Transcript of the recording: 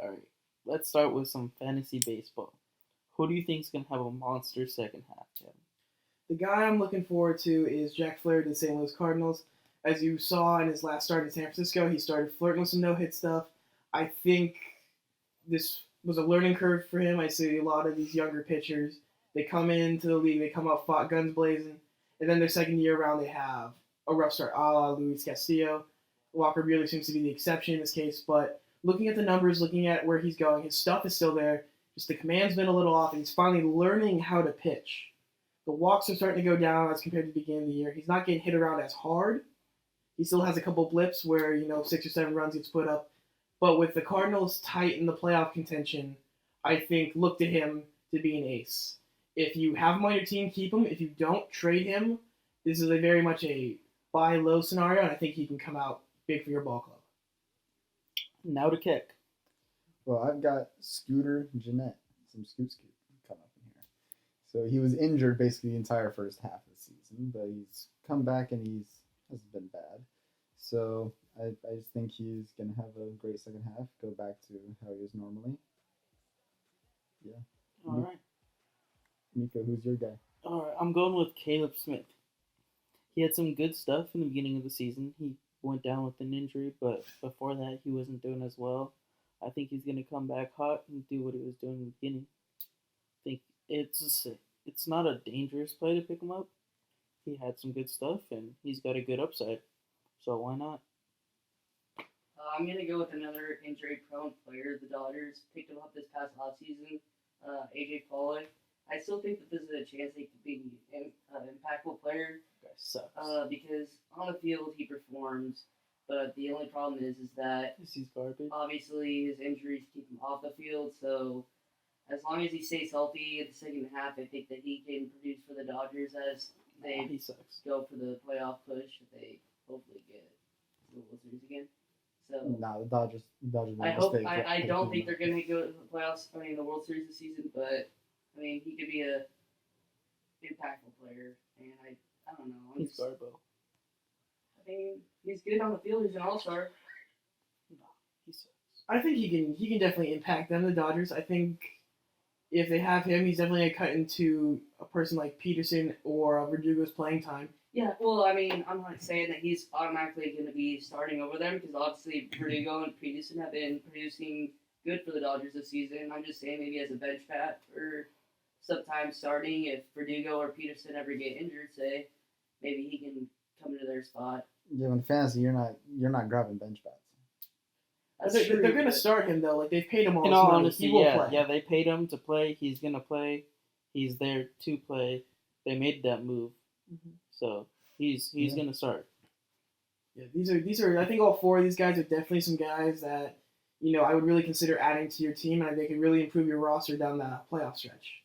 All right. Let's start with some fantasy baseball. Who do you think is going to have a monster second half, Kevin? The guy I'm looking forward to is Jack Flaherty of the St. Louis Cardinals. As you saw in his last start in San Francisco, he started flirting with some no-hit stuff. I think this was a learning curve for him. I see a lot of these younger pitchers. They come into the league, they come out guns blazing, and then their second year around they have a rough start, a la Luis Castillo. Walker really seems to be the exception in this case, but looking at the numbers, looking at where he's going, his stuff is still there. Just the command's been a little off, and he's finally learning how to pitch. The walks are starting to go down as compared to the beginning of the year. He's not getting hit around as hard. He still has a couple blips where, 6 or 7 runs gets put up. But with the Cardinals tight in the playoff contention, I think look to him to be an ace. If you have him on your team, keep him. If you don't, trade him. This is very much a buy low scenario, and I think he can come out big for your ball club. Now to kick. Well, I've got Scooter Jeanette, some scoot come up in here. So he was injured basically the entire first half of the season, but he's come back and hasn't been bad. So I just think he's going to have a great second half, go back to how he is normally. Yeah. All right. Nico, who's your guy? All right, I'm going with Caleb Smith. He had some good stuff in the beginning of the season. He went down with an injury, but before that, he wasn't doing as well. I think he's going to come back hot and do what he was doing in the beginning. I think it's not a dangerous play to pick him up. He had some good stuff, and he's got a good upside. So why not? I'm going to go with another injury-prone player. The Dodgers picked him up this past offseason, AJ Pollock. I still think that this is a chance he could be an impactful player. That sucks. Because on the field he performs, but the only problem is that He's garbage. obviously his injuries keep him off the field. So as long as he stays healthy in the second half, I think that he can produce for the Dodgers as they He sucks. go for the playoff push that they hopefully get to the World Series again. So The Dodgers I don't think they're going to go to the playoffs. The World Series this season, but he could be a impactful player, and I don't know. He's garbo. He's good on the field. He's an all-star. No, he sucks. I think he can definitely impact them, the Dodgers. I think if they have him, he's definitely going to cut into a person like Peterson or Verdugo's playing time. Yeah, well, I'm not saying that he's automatically going to be starting over them because obviously Verdugo and Peterson have been producing good for the Dodgers this season. I'm just saying maybe as a bench bat or sometimes starting if Verdugo or Peterson ever get injured, say, maybe he can come into their spot. Yeah, in fantasy, you're not grabbing bench bats. They're going to start him, though. Like, they've paid him all In this all money. honesty, He will yeah, play. yeah, they paid him to play. He's gonna play. He's there to play. They made that move, so he's gonna start. Yeah, these are. I think all 4 of these guys are definitely some guys that I would really consider adding to your team, and they could really improve your roster down the playoff stretch.